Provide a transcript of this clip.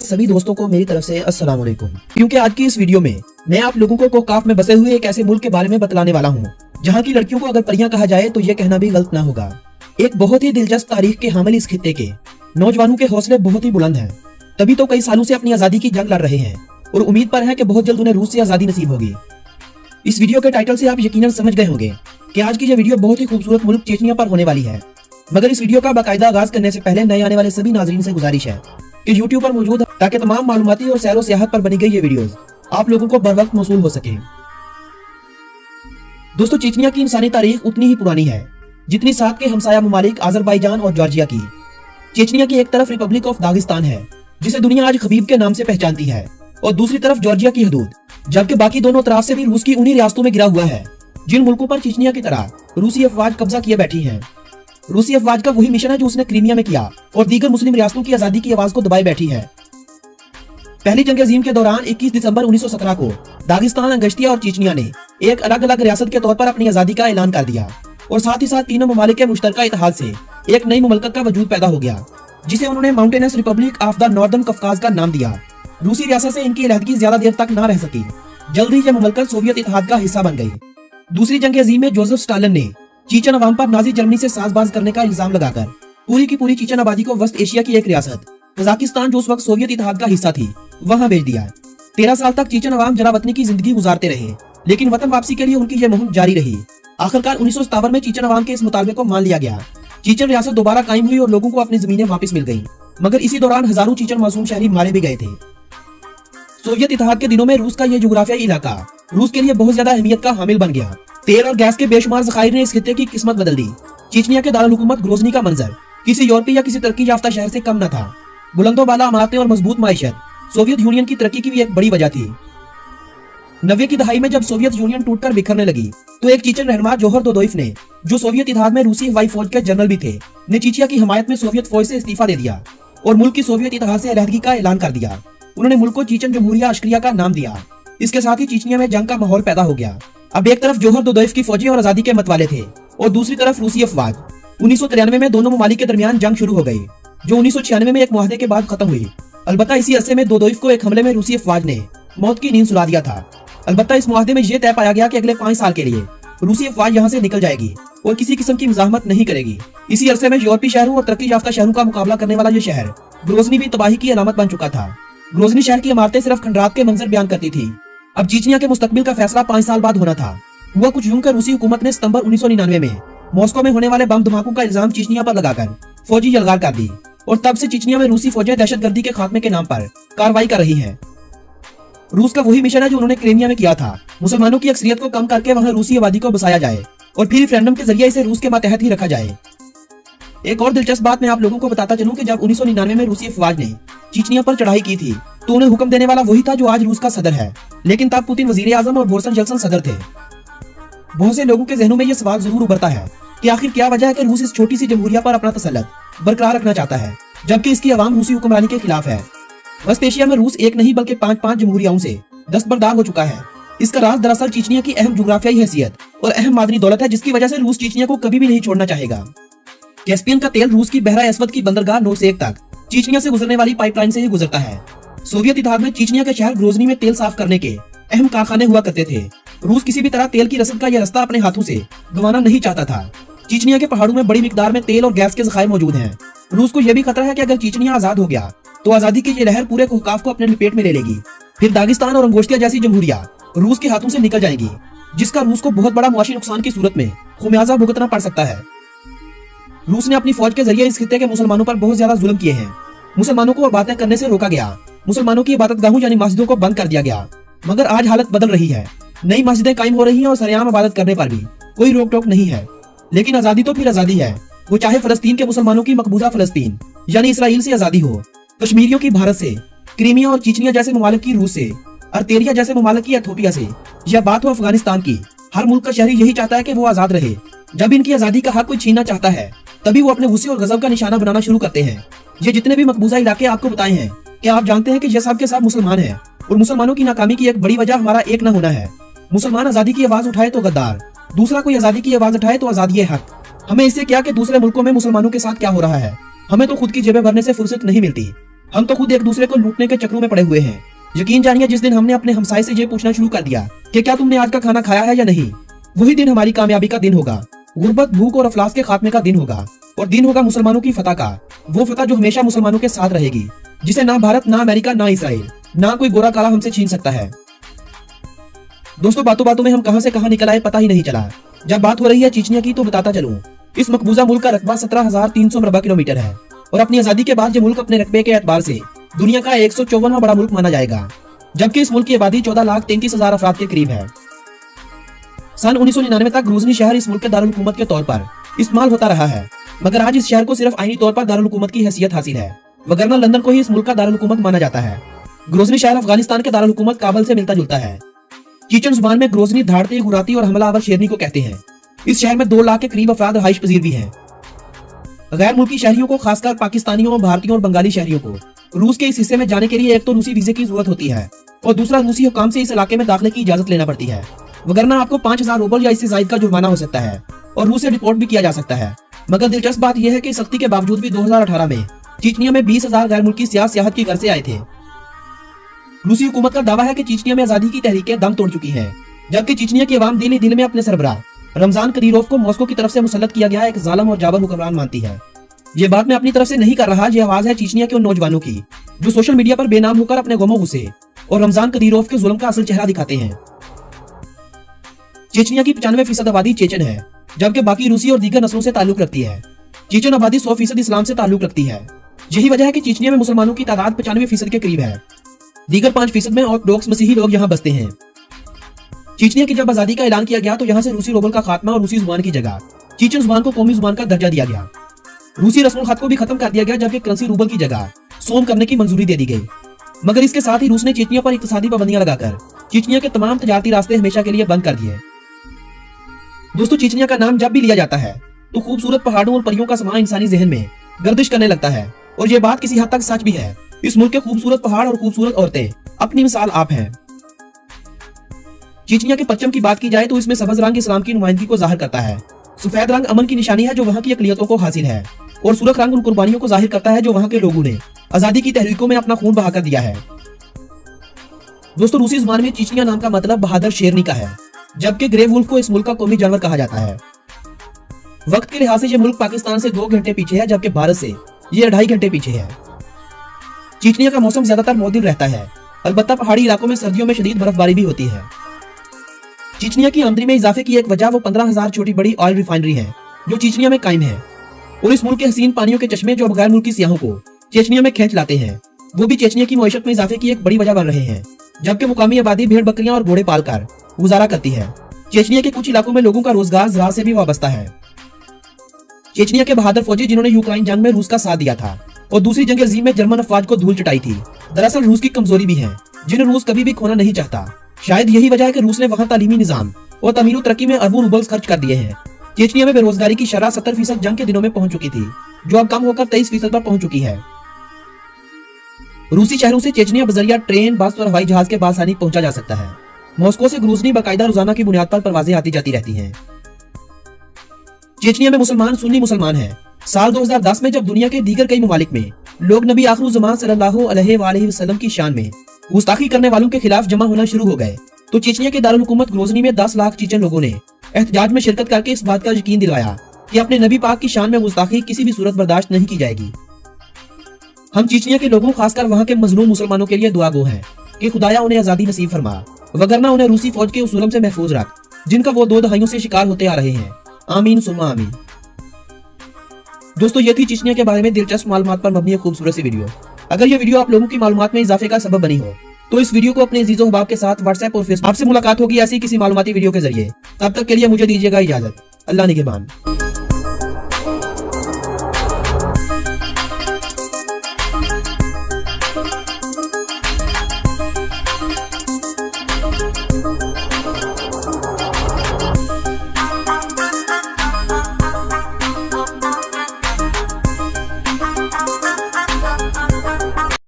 सभी दोस्तों को मेरी तरफ से अस्सलाम वालेकुम। क्योंकि आज की इस वीडियो में मैं आप लोगों को कोकाफ में बसे हुए एक ऐसे मुल्क के बारे में बतलाने वाला हूँ जहाँ की लड़कियों को अगर परियां कहा जाए तो ये कहना भी गलत ना होगा। एक बहुत ही दिलचस्प तारीख के हामिल इस खित्ते के नौजवानों के हौसले बहुत ही बुलंद हैं। तभी तो कई सालों से अपनी आजादी की जंग लड़ रहे हैं और उम्मीद पर है कि बहुत जल्द उन्हें रूस से आजादी नसीब होगी। इस वीडियो के टाइटल से आप यकीनन समझ गए होंगे कि आज की यह वीडियो बहुत ही खूबसूरत मुल्क चेचनिया पर होने वाली है। मगर इस वीडियो का बाकायदा आगाज करने से पहले नए आने वाले सभी नाजरीन से गुजारिश है कि YouTube पर मौजूद है ताकि तमाम मालूमाती और सैर व सियाहत पर बनी गई ये वीडियोस आप लोगों को बर वक्त मौसूल हो सके। दोस्तों, चेचनिया की इंसानी तारीख उतनी ही पुरानी है जितनी साथ के हमसाया ममालिक अजरबैजान और जॉर्जिया की। चेचनिया की एक तरफ रिपब्लिक ऑफ दागिस्तान है जिसे दुनिया आज खबीब के नाम से पहचानती है और दूसरी तरफ जॉर्जिया की हदूद, जबकि बाकी दोनों तरफ से भी रूस की उन्हीं रियासतों में गिरा हुआ है जिन मुल्कों पर चेचनिया की तरह रूसी अफवाज कब्जा किए बैठी है। रूसी अफवाज का वही मिशन है जो उसने क्रीमिया में किया और दीगर मुस्लिम रियासतों की आजादी की आवाज को दबाए बैठी है। पहली जंग अजीम के दौरान 21 दिसंबर 1917 को दागिस्तान, अंगश्तिया और चेचनिया ने एक अलग अलग रियासत के तौर पर अपनी आजादी का ऐलान कर दिया और साथ ही साथ तीनों ममालिक के मुश्तरका इत्तेहाद से एक नई मुमलकत का वजूद पैदा हो गया जिसे उन्होंने mountainous republic of the northern कफकाज का नाम दिया। रूसी रियासत से इनकी अलहदगी ज्यादा देर तक न रह सकी। जल्द ही यह मुमलकत सोवियत इत्तेहाद का हिस्सा बन गई। दूसरी जंग अजीम में जोसेफ स्टालिन ने चीचन अवाम पर नाजी जर्मनी से साजबाज करने का इल्जाम लगाकर पूरी की पूरी चीचन आबादी को वस्त एशिया की एक रियासत कजाकिस्तान, जो उस वक्त सोवियत इत्तेहाद का हिस्सा थी, वहां भेज दिया। 13 साल तक चीचन अवाम जलावतनी की जिंदगी गुजारते रहे, लेकिन वतन वापसी के लिए उनकी यह मुहिम जारी रही। आखिरकार 1957 में चीचन अवाम के इस मुतालबे को मान लिया गया। चीचन रियासत दोबारा कायम हुई और लोगों को अपनी जमीनें वापस मिल गयी। मगर इसी दौरान हजारों चीचन मासूम शहरी मारे भी गए थे। सोवियत इत्तेहाद के दिनों में रूस का यह जुग्राफियाई इलाका रूस के लिए बहुत ज्यादा अहमियत का हामिल बन गया। तेल और गैस के बेशुमार ज़खायर ने इस खित्ते की किस्मत बदल दी। चेचनिया के दारुल हुकूमत ग्रोजनी का मंजर किसी यूरोपीय या किसी तरक्की याफ्ता शहर से कम न था। बुलंदो बाला इमारतें और मजबूत माइशत सोवियत यूनियन की तरक्की की भी एक बड़ी वजह थी। 90 की दहाई में जब सोवियत यूनियन टूटकर बिखरने लगी तो एक चीचन रहनुमा जोहर दोदोइफ ने, जो सोवियत इत्तेहाद में रूसी हवाई फौज के जनरल भी थे, ने चीचिया की हमायत में सोवियत फौज से इस्तीफा दे दिया और मुल्क की सोवियत इत्तेहाद से अलहदगी का ऐलान कर दिया। उन्होंने मुल्क को चीचन जमहूरिया अश्क्रिया का नाम दिया। इसके साथ ही चीचनिया में जंग का माहौल पैदा हो गया। अब एक तरफ जोहर दोदोइफ की फौजी और आजादी के मत वाले थे और दूसरी तरफ रूसी अफवाज। 1993 में दोनों ममालिक के दरमियान जंग शुरू हो गई जो 1996 में एक मुआहदे के बाद खत्म हुई। अलबत्ता इसी अरसे में दोदोइफ को एक हमले में रूसी अफवाज ने मौत की नींद सुला दिया था। अलबत्ता इस मुआहदे में यह तय पाया गया कि अगले 5 साल के लिए रूसी अफवाज यहाँ से निकल जाएगी और किसी किस्म की मुजाहमत नहीं करेगी। इसी अरसे में यूरोपीय शहरों और तरक्की याफ्ता शहरों का मुकाबला करने वाला यह शहर ग्रोजनी भी तबाही की अलामत बन चुका था। ग्रोजनी शहर की इमारतें सिर्फ खंडरात के मंजर बयान करती थी। अब चीचनिया के मुस्तकबिल का फैसला 5 साल बाद होना था। हुआ कुछ यूं कि रूसी हुकूमत ने सितंबर 1999 में मॉस्को में होने वाले बम धमाकों का इल्जाम चीचनिया पर लगाकर फौजी यलगार कर दी और तब से चीचनिया में रूसी फौजें दहशतगर्दी के खात्मे के नाम पर कार्रवाई कर रही हैं। रूस का वही मिशन है जो उन्होंने क्रीमिया में किया था। मुसलमानों की अक्सरियत को कम करके वहां रूसी आबादी को बसाया जाए और फिर रेफरेंडम के जरिए इसे रूस के मातहत ही रखा जाए। एक और दिलचस्प बात मैं आप लोगों को बताता चलूं कि जब 1999 में रूसी अफवाज ने चीचनिया पर चढ़ाई की थी तो उन्हें हुक्म देने वाला वही था जो आज रूस का सदर है, लेकिन तब पुतिन वजीर आजम और बोरिस जेल्सन सदर थे। बहुत से लोगों के जहनों में यह सवाल जरूर उभरता है कि आखिर क्या वजह है कि रूस इस छोटी सी जमहूरिया पर अपना तसल्लुत बरकरार रखना चाहता है जबकि इसकी आवाम रूसी हुक्मरानी के खिलाफ है। वस्त एशिया में रूस एक नहीं बल्कि 5 जमहूरियाओं से दस्तबरदार हो चुका है। इसका राज दरअसल चीचनिया की अहम जुग्राफियाई हैसियत और अहम मादनी दौलत है जिसकी वजह से रूस चीचनिया को कभी भी नहीं छोड़ना चाहेगा। कैस्पियन का तेल रूस की बहरा अस्वद की बंदरगाह नोरसेक तक चीचनिया से गुजरने वाली पाइपलाइन से ही गुजरता है। सोवियत इत्तेहाद में चीचनिया के शहर ग्रोजनी में तेल साफ करने के अहम कारखाने हुआ करते थे। रूस किसी भी तरह तेल की रसद का यह रास्ता अपने हाथों से गंवाना नहीं चाहता था। चीचनिया के पहाड़ों में बड़ी मिकदार में तेल और गैस के ज़खायर मौजूद हैं। रूस को यह भी खतरा है कि अगर चीचनिया आजाद हो गया तो आजादी की ये लहर पूरे कोकाफ को अपने लपेट में ले लेगी। फिर दागिस्तान और अंगोश्तिया जैसी जमहूरिया रूस के हाथों से निकल जाएगी जिसका रूस को बहुत बड़ा मुआशी नुकसान की सूरत में खुमियाजा भुगतना पड़ सकता है। रूस ने अपनी फौज के जरिए इस खित्ते के मुसलमानों पर बहुत ज्यादा जुल्म किए हैं। मुसलमानों को इबादतें करने से रोका गया, मुसलमानों की इबादतगाहों यानी मस्जिदों को बंद कर दिया गया। मगर आज हालत बदल रही है, नई मस्जिदें कायम हो रही हैं और सरेआम इबादत करने पर भी कोई रोक टोक नहीं है। लेकिन आजादी तो फिर आजादी है, वो चाहे फलस्तीन के मुसलमानों की मकबूजा फलस्तीन यानी इसराइल से आजादी हो, कश्मीरियों की भारत से, क्रीमिया और चीचनिया जैसे ममालिक की रूस से, अर्तेरिया जैसे ममालिक की एथोपिया से, या बात हो अफगानिस्तान की। हर मुल्क का शहरी यही चाहता है कि वो आजाद रहे। जब इनकी आजादी का हक कोई छीनना चाहता है तभी वो अपने गुस्से और गजब का निशाना बनाना शुरू करते हैं। ये जितने भी मकबूजा इलाके आपको बताए हैं, क्या आप जानते हैं कि ये सब के सब मुसलमान हैं और मुसलमानों की नाकामी की एक बड़ी वजह हमारा एक न होना है। मुसलमान आजादी की आवाज उठाए तो गद्दार, दूसरा कोई आजादी की आवाज उठाए तो आजादी हक। हमें इससे क्या कि दूसरे मुल्कों में मुसलमानों के साथ क्या हो रहा है, हमें तो खुद की जेबें भरने से फुर्सत नहीं मिलती। हम तो खुद एक दूसरे को लूटने के चक्रों में पड़े हुए हैं। यकीन जानिए, जिस दिन हमने अपने हमसाये से ये पूछना शुरू कर दिया कि क्या तुमने आज का खाना खाया है या नहीं, वही दिन हमारी कामयाबी का दिन होगा। गुर्बत, भूख और अफलास के खात्मे का दिन होगा, और दिन होगा मुसलमानों की फतह का। वो फतह जो हमेशा मुसलमानों के साथ रहेगी, जिसे ना भारत, ना अमेरिका, ना इसराइल, ना कोई गोरा काला हमसे छीन सकता है। दोस्तों, बातों बातों में हम कहां से कहां निकल आए पता ही नहीं चला। जब बात हो रही है चेचनिया की तो बताता चलूं, इस मकबूजा मुल्क का रकबा 17,300 मरबा किलोमीटर है और अपनी आजादी के बाद ये मुल्क अपने रकबे के एतबार से दुनिया का 154वां बड़ा मुल्क माना जाएगा, जबकि इस मुल्क की आबादी 14,33,000 अफराद के करीब है। सन 1999 तक ग्रोजनी शहर इस मुल्क के दारुल हुकूमत के तौर पर इस्तेमाल होता रहा है, मगर आज इस शहर को सिर्फ आईनी तौर पर दारुल हुकूमत की हैसियत हासिल है, वगरना लंदन को ही इस मुल्क का दारुल हुकूमत माना जाता है। ग्रोजनी शहर अफगानिस्तान के दारुल हुकूमत काबुल से मिलता जुलता है। चीचन जुबान में ग्रोजनी धाड़ती, गुराती और हमलावर शेरनी को कहते हैं। इस शहर में 2 लाख के करीब अफराद रहाइश पजीर भी हैं। गैर मुल्की शहरियों को, खासकर पाकिस्तानियों, भारतीयों और बंगाली शहरियों को रूस के इस हिस्से में जाने के लिए एक तो रूसी वीजे की जरूरत होती है और दूसरा रूसी हुकाम से इस इलाके में दाखिले की इजाजत लेना पड़ती है, वगरना आपको 5,000 रूबल या इससे ज्यादा का जुर्माना हो सकता है और रूस से रिपोर्ट भी किया जा सकता है। मगर दिलचस्प बात यह है कि सख्ती के बावजूद भी 2018 में चीचनिया में 20,000 गैर मुल्की सियाहत की घर से आए थे। रूसी हुकूमत का दावा है कि चीचनिया में आजादी की तहरीकें दम तोड़ चुकी हैं, जबकि चीचनिया की आवाम दिल ही दिल में अपने सरबराह रमजान कदीरोव को मॉस्को की तरफ से मुसल्लत किया गया एक जालिम और जाबर हुक्मरान मानती है। ये बात मैं अपनी तरफ से नहीं कर रहा, ये आवाज है चीचनिया के उन नौजवानों की जो सोशल मीडिया पर बेनाम होकर अपने गमो गुस्से और रमजान कदीरोव के जुल्म का असल चेहरा दिखाते हैं। चेचनिया की 95% आबादी चेचन है, जबकि बाकी रूसी और दीगर नस्लों से ताल्लुक रखती है। चेचन आबादी 100% इस्लाम से ताल्लुक रखती है। यही वजह है कि चेचनिया में मुसलमानों की तादाद 95% के करीब है। दीगर 5% में ऑर्थोडॉक्स मसीही लोग यहाँ बसते हैं। चेचनिया की जब आजादी का ऐलान किया गया तो यहाँ से रूसी रूबल का खात्मा और रूसी जुबान की जगह चेचन जुबान को कौमी जुबान का दर्जा दिया गया। रूसी रस्म खत को भी खत्म कर दिया गया, जबकि करेंसी रूबल की जगह सोम करने की मंजूरी दे दी गई। मगर इसके साथ ही रूस ने चेचनिया पर इक्तिसादी पाबंदियां लगाकर चेचनिया के तमाम तजारती रास्ते हमेशा के लिए बंद कर दिए। दोस्तों, चेचनिया का नाम जब भी लिया जाता है तो खूबसूरत पहाड़ों और परियों का समा इंसानी जहन में गर्दिश करने लगता है, और ये बात किसी हद तक सच भी है। इस मुल्क के खूबसूरत पहाड़ और खूबसूरत औरतें अपनी मिसाल आप हैं। चेचनिया के पश्चिम की बात की जाए तो इसमें सब्ज रंग इस्लाम की नुमाइंदगी को जाहिर करता है, सफेद रंग अमन की निशानी है जो वहाँ की अकलियतों को हासिल है, और सुर्ख रंग उन कुर्बानियों को जाहिर करता है जो वहाँ के लोगों ने आजादी की तहरीकों में अपना खून बहाकर दिया है। दोस्तों, रूसी जुबान में चेचनिया नाम का मतलब बहादुर शेरनी का है, जबकि ग्रे वुल्फ को इस मुल्क का कौमी जानवर कहा जाता है। वक्त के लिहाज से ये मुल्क पाकिस्तान से 2 घंटे पीछे है, जबकि भारत से ये 2.5 घंटे पीछे है। चेचनिया का मौसम ज्यादातर मौसम रहता है, अलबत्ता पहाड़ी इलाकों में सर्दियों में शदीद बर्फबारी भी होती है। चेचनिया की आमदनी में इजाफे की एक वजह वो 15,000 छोटी बड़ी ऑयल रिफाइनरी है जो चेचनिया में कायम है, और इस मुल्क के हसीन पानियों के चश्मे जो गैर मुल्की सियाहों को चेचनिया में खींच लाते हैं, वो भी चेचनिया की मईशत में इजाफे की एक बड़ी वजह बन रहे हैं। जबकि मुकामी आबादी भेड़ बकरियां और घोड़े पालकर गुजारा करती है। चेचनिया के कुछ इलाकों में लोगों का रोजगार ज़राअत से भी वाबस्ता है। चेचनिया के बहादुर फौजी जिन्होंने यूक्रेन जंग में रूस का साथ दिया था और दूसरी जंग अजीम में जर्मन अफवाज को धूल चटाई थी, दरअसल रूस की कमजोरी भी है जिन्हें रूस कभी भी खोना नहीं चाहता। शायद यही वजह है कि रूस ने वहाँ तालीमी निजाम और तमीर तरक्की में अरबों रूबल्स खर्च कर दिए हैं। चेचनिया में बेरोजगारी की शरह 70% जंग के दिनों में पहुंच चुकी थी, जो अब कम होकर 23% पर पहुंच चुकी है। रूसी शहरों से चेचनिया बजरिया ट्रेन, बस और हवाई जहाज के बासानी पहुंचा जा सकता है। मॉस्को से ग्रोजनी बाकायदा रोजाना की बुनियाद पर परवाजें आती जाती रहती हैं। चेचनिया में मुसलमान सुन्नी मुसलमान हैं। साल 2010 में जब दुनिया के दीगर कई ममालिक में लोग नबी आखिरुज़्ज़मान सल्लल्लाहु अलैहि वसल्लम की शान में गुस्ताखी करने वालों के खिलाफ जमा होना शुरू हो गए, तो चेचनिया के दारुल हुकूमत ग्रोजनी में 10 लाख चेचन लोगों ने एहतजाज में शिरकत करके इस बात का यकीन दिलवाया कि अपने नबी पाक की शान में गुस्ताखी किसी भी सूरत बर्दाश्त नहीं की जाएगी। हम चेचनिया के लोगों, खासकर वहाँ के मजलूम मुसलमानों के लिए दुआ गो हैं कि खुदाया उन्हें आजादी नसीब फरमा, वगरना उन्हें रूसी फौज के उस जुल्म से महफूज रख जिनका वो 2 दहाइयों से शिकार होते आ रहे हैं। आमीन सुम्मा आमीन। दोस्तों, ये थी चेचनिया के बारे में दिलचस्प मालूमात पर मबनी एक खूबसूरत सी वीडियो। अगर ये वीडियो आप लोगों की मालूमात में इजाफे का सबब बनी हो तो इस वीडियो को अपने अजीजों अहबाब के साथ व्हाट्सएप और फेसबुक। आपसे मुलाकात होगी ऐसी किसी मालूमाती वीडियो के जरिए। तब तक के लिए मुझे दीजिएगा इजाजत। अल्लाह निगहबान।